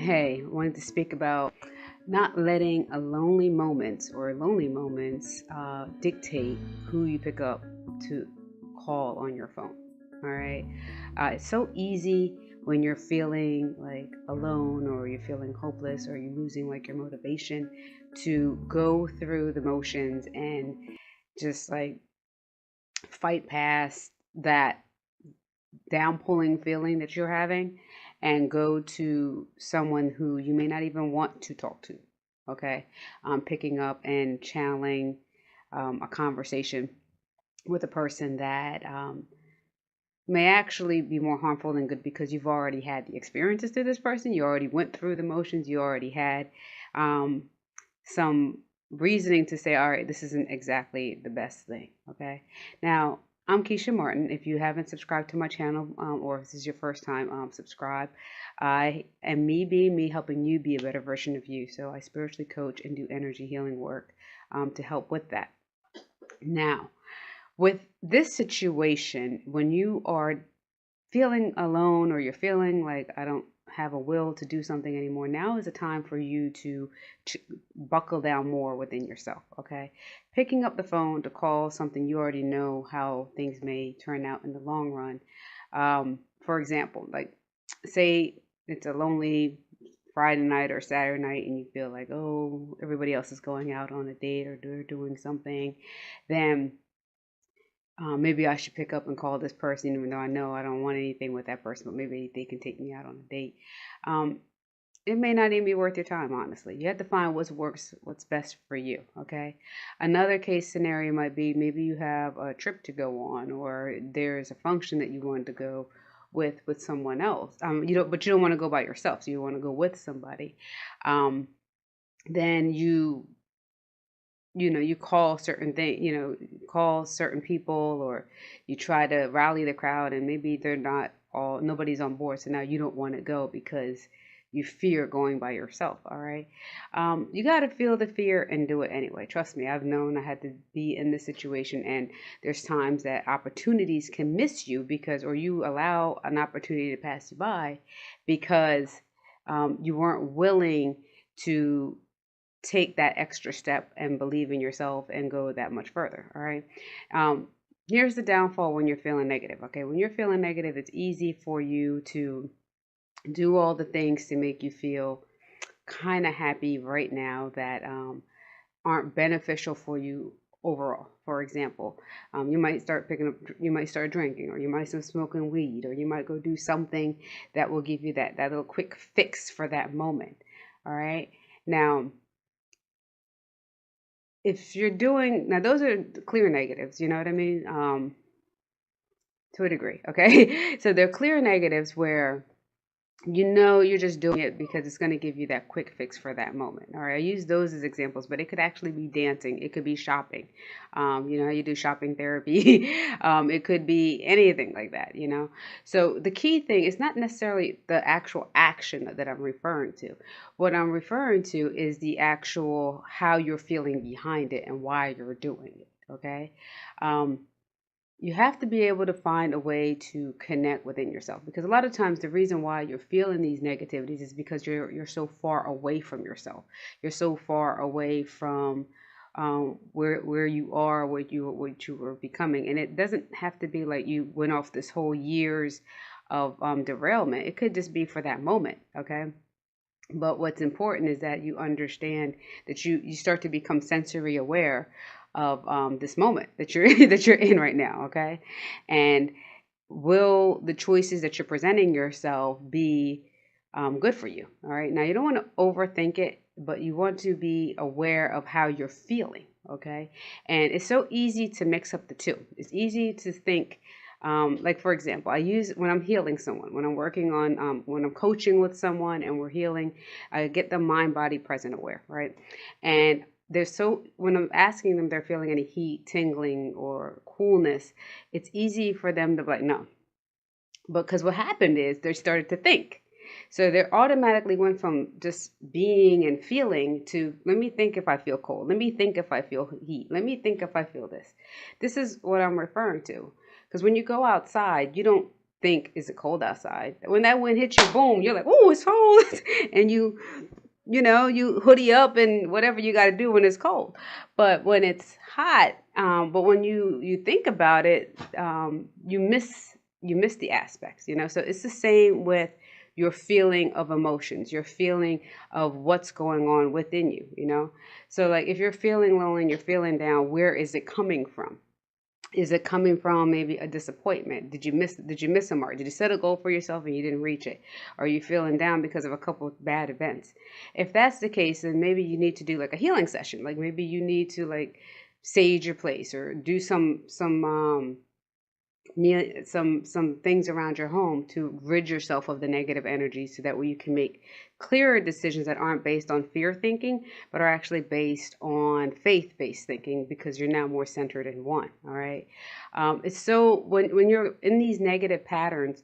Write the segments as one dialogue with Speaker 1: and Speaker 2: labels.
Speaker 1: Hey, I wanted to speak about not letting a lonely moments dictate who you pick up to call on your phone. All right. It's so easy when you're feeling like alone or you're feeling hopeless or you're losing like your motivation to go through the motions and just like fight past that down pulling feeling that you're having and go to someone who you may not even want to talk to. Okay. Picking up and channeling a conversation with a person that may actually be more harmful than good because you've already had the experiences to this person. You already went through the motions. You already had um, some reasoning to say, all right, this isn't exactly the best thing. Okay. Now, I'm Keisha Martin. If you haven't subscribed to my channel or if this is your first time, subscribe. I am me being me, helping you be a better version of you. So I spiritually coach and do energy healing work to help with that. Now, with this situation, when you are feeling alone or you're feeling like I don't have a will to do something anymore, now is a time for you to buckle down more within yourself. Okay. Picking up the phone to call something you already know how things may turn out in the long run. For example, like say it's a lonely Friday night or Saturday night and you feel like, oh, everybody else is going out on a date or they're doing something, then maybe I should pick up and call this person, even though I know I don't want anything with that person, but maybe they can take me out on a date. Um, it may not even be worth your time, honestly. You have to find what's best for you. Okay. Another case scenario might be maybe you have a trip to go on, or there's a function that you want to go with someone else. But you don't want to go by yourself, so you want to go with somebody. Um, then you call certain thing, call certain people, or you try to rally the crowd and maybe nobody's on board, so now you don't want to go because you fear going by yourself. All right. You got to feel the fear and do it anyway. Trust me, I've known I had to be in this situation, and there's times that opportunities can miss you because, or you allow an opportunity to pass you by because you weren't willing to take that extra step and believe in yourself and go that much further. All right. Um, Here's the downfall when you're feeling negative. Okay. When you're feeling negative, it's easy for you to do all the things to make you feel kind of happy right now that aren't beneficial for you overall. For example, you might start drinking, or you might start smoking weed, or you might go do something that will give you that little quick fix for that moment. All right. Now, if you're doing now, those are clear negatives, you know what I mean, to a degree. Okay. So they're clear negatives where you're just doing it because it's going to give you that quick fix for that moment. All right, I use those as examples, but it could actually be dancing, it could be shopping. You know how you do shopping therapy. It could be anything like that, so the key thing is not necessarily the actual action that I'm referring to. What I'm referring to is the actual how you're feeling behind it and why you're doing it. Okay. um, you have to be able to find a way to connect within yourself, because a lot of times the reason why you're feeling these negativities is because you're so far away from yourself. You're so far away from where you are, what you were becoming. And it doesn't have to be like you went off this whole years of derailment. It could just be for that moment. Okay. But what's important is that you understand that you start to become sensory aware of this moment that you're that you're in right now. Okay. And will the choices that you're presenting yourself be good for you? All right. Now, you don't want to overthink it, but you want to be aware of how you're feeling. Okay. And it's so easy to mix up the two. It's easy to think, like, for example, I use when I'm healing someone, when I'm working on, when I'm coaching with someone and we're healing, I get the mind, body, present, aware, right? And when I'm asking them, they're feeling any heat, tingling, or coolness, it's easy for them to be like, no. Because what happened is they started to think. So they automatically went from just being and feeling to, let me think if I feel cold. Let me think if I feel heat. Let me think if I feel this. This is what I'm referring to. Because when you go outside, you don't think, is it cold outside? When that wind hits you, boom, you're like, oh, it's cold. And you hoodie up and whatever you got to do when it's cold. But when it's hot, but when you think about it, you miss the aspects, So it's the same with your feeling of emotions, your feeling of what's going on within you. So like if you're feeling lonely and you're feeling down, where is it coming from? Is it coming from maybe a disappointment? Did you miss a mark? Did you set a goal for yourself and you didn't reach it? Are you feeling down because of a couple of bad events? If that's the case, then maybe you need to do like a healing session. Like maybe you need to like sage your place or do some things around your home to rid yourself of the negative energy, so that way you can make clearer decisions that aren't based on fear thinking, but are actually based on faith-based thinking, because you're now more centered in one. All right. It's so when you're in these negative patterns,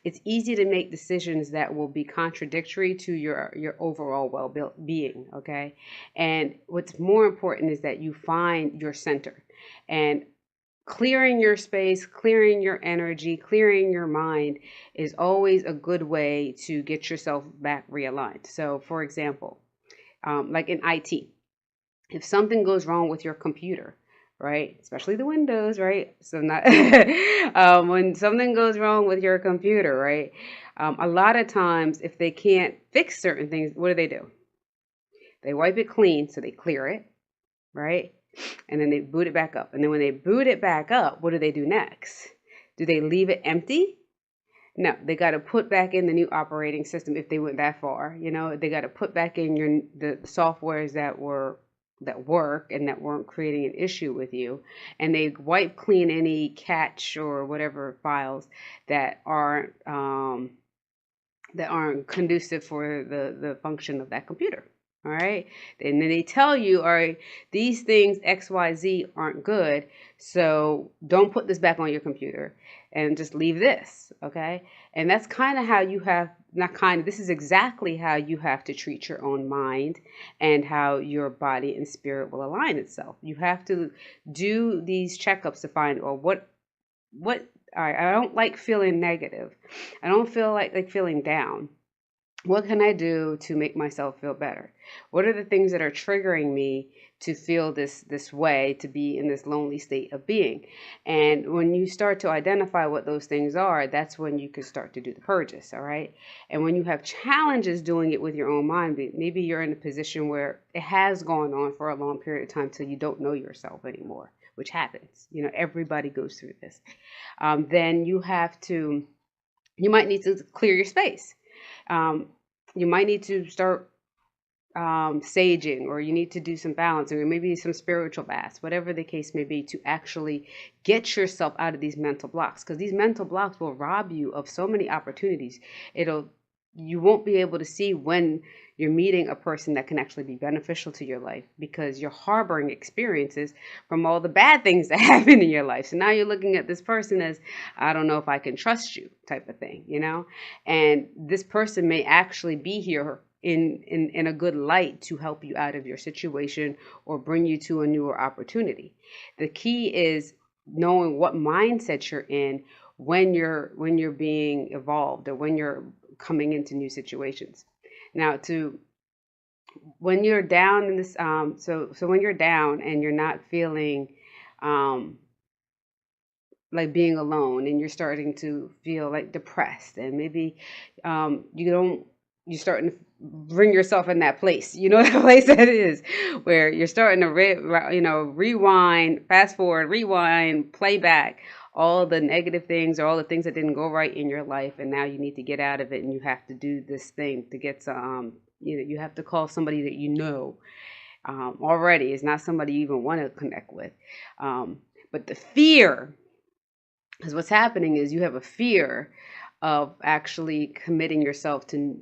Speaker 1: it's easy to make decisions that will be contradictory to your overall well-being. Okay. And what's more important is that you find your center, and clearing your space, clearing your energy, clearing your mind is always a good way to get yourself back realigned. So, for example, like in IT, if something goes wrong with your computer, right, especially the Windows, right? So not when something goes wrong with your computer, right? A lot of times, if they can't fix certain things, what do? They wipe it clean, so they clear it, right? And then they boot it back up. And then when they boot it back up, what do they do next? Do they leave it empty? No, they got to put back in the new operating system if they went that far. They got to put back in the softwares that work and that weren't creating an issue with you, and they wipe clean any cache or whatever files that aren't conducive for the function of that computer. All right. And then they tell you, all right, these things XYZ aren't good, so don't put this back on your computer and just leave this. Okay. And that's kind of how you have, not kind of, this is exactly how you have to treat your own mind and how your body and spirit will align itself. You have to do these checkups to find, well, what all right, I don't like feeling negative. I don't feel like feeling down. What can I do to make myself feel better? What are the things that are triggering me to feel this way, to be in this lonely state of being? And when you start to identify what those things are, that's when you can start to do the purges. All right. And when you have challenges doing it with your own mind, maybe you're in a position where it has gone on for a long period of time till you don't know yourself anymore, which happens. Everybody goes through this. Then you might need to clear your space. You might need to start saging, or you need to do some balancing, or maybe some spiritual baths, whatever the case may be, to actually get yourself out of these mental blocks, because these mental blocks will rob you of so many opportunities. You won't be able to see when you're meeting a person that can actually be beneficial to your life, because you're harboring experiences from all the bad things that happen in your life. So now you're looking at this person as, I don't know if I can trust you, type of thing, and this person may actually be here in a good light to help you out of your situation or bring you to a newer opportunity. The key is knowing what mindset you're in when you're being evolved, or when you're coming into new situations. Now, when you're down in this, so when you're down and you're not feeling like being alone, and you're starting to feel like depressed, and maybe you're starting to bring yourself in that place, that place that is, where you're starting to rewind, fast forward, rewind, play back all the negative things, or all the things that didn't go right in your life, and now you need to get out of it, and you have to do this thing to get some, you have to call somebody that already is not somebody you even want to connect with. But the fear, because what's happening is you have a fear of actually committing yourself to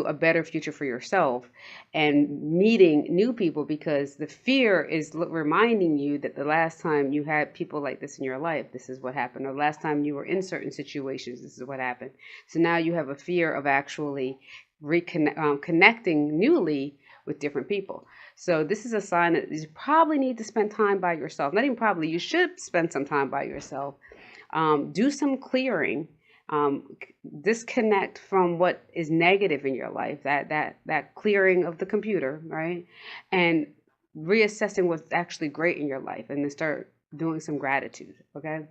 Speaker 1: a better future for yourself and meeting new people, because the fear is reminding you that the last time you had people like this in your life, this is what happened, or the last time you were in certain situations, this is what happened. So now you have a fear of actually connecting newly with different people. So this is a sign that you probably need to spend time by yourself. Not even probably, you should spend some time by yourself. Do some clearing. Disconnect from what is negative in your life, that clearing of the computer, right? And reassessing what's actually great in your life, and then start doing some gratitude, okay?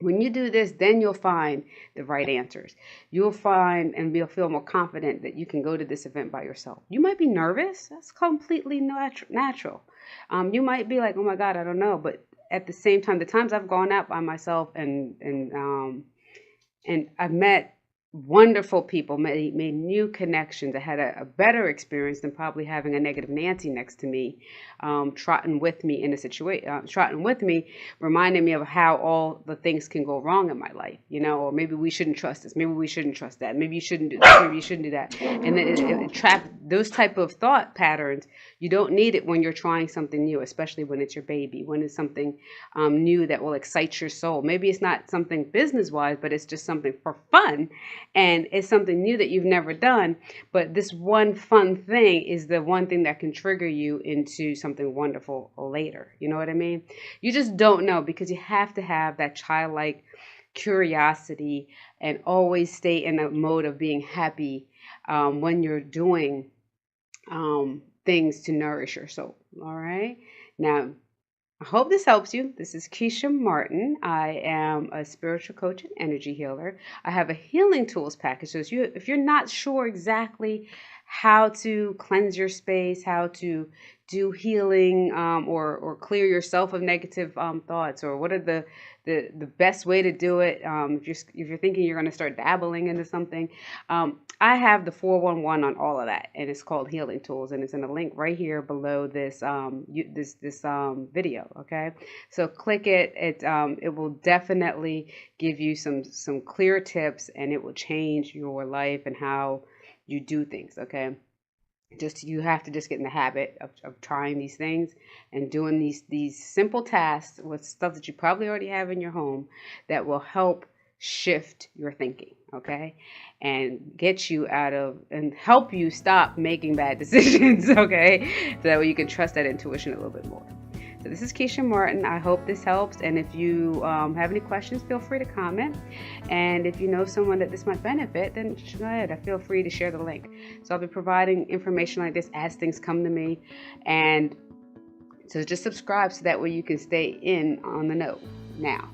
Speaker 1: When you do this, then you'll find the right answers. You'll find and you'll feel more confident that you can go to this event by yourself. You might be nervous. That's completely natural. You might be like, oh my God, I don't know. But at the same time, the times I've gone out by myself and I've met wonderful people, made new connections. I had a better experience than probably having a negative Nancy next to me, trotting with me in a situation, trotting with me, reminding me of how all the things can go wrong in my life, or maybe we shouldn't trust this, maybe we shouldn't trust that, maybe you shouldn't do this, maybe you shouldn't do that. And then it trapped those type of thought patterns. You don't need it when you're trying something new, especially when it's your baby, when it's something new that will excite your soul. Maybe it's not something business-wise, but it's just something for fun. And it's something new that you've never done. But this one fun thing is the one thing that can trigger you into something wonderful later. You know what I mean? You just don't know, because you have to have that childlike curiosity and always stay in a mode of being happy when you're doing things to nourish your soul. All right. Now, I hope this helps you. This is Keshia Martin. I am a spiritual coach and energy healer. I have a healing tools package. So if you're not sure exactly how to cleanse your space, how to do healing, or clear yourself of negative thoughts, or what are the best way to do it, if you're thinking you're going to start dabbling into something, I have the 411 on all of that, and it's called Healing Tools, and it's in a link right here below this video. Okay, so click it. It will definitely give you some clear tips, and it will change your life and how you do things. Okay. You have to just get in the habit of trying these things and doing these simple tasks with stuff that you probably already have in your home that will help shift your thinking, okay? And get you out of and help you stop making bad decisions, okay? So that way you can trust that intuition a little bit more. So this is Keshia Martin. I hope this helps. And if you have any questions, feel free to comment. And if you know someone that this might benefit, then go ahead. Feel free to share the link. So I'll be providing information like this as things come to me. And so just subscribe so that way you can stay in on the know now.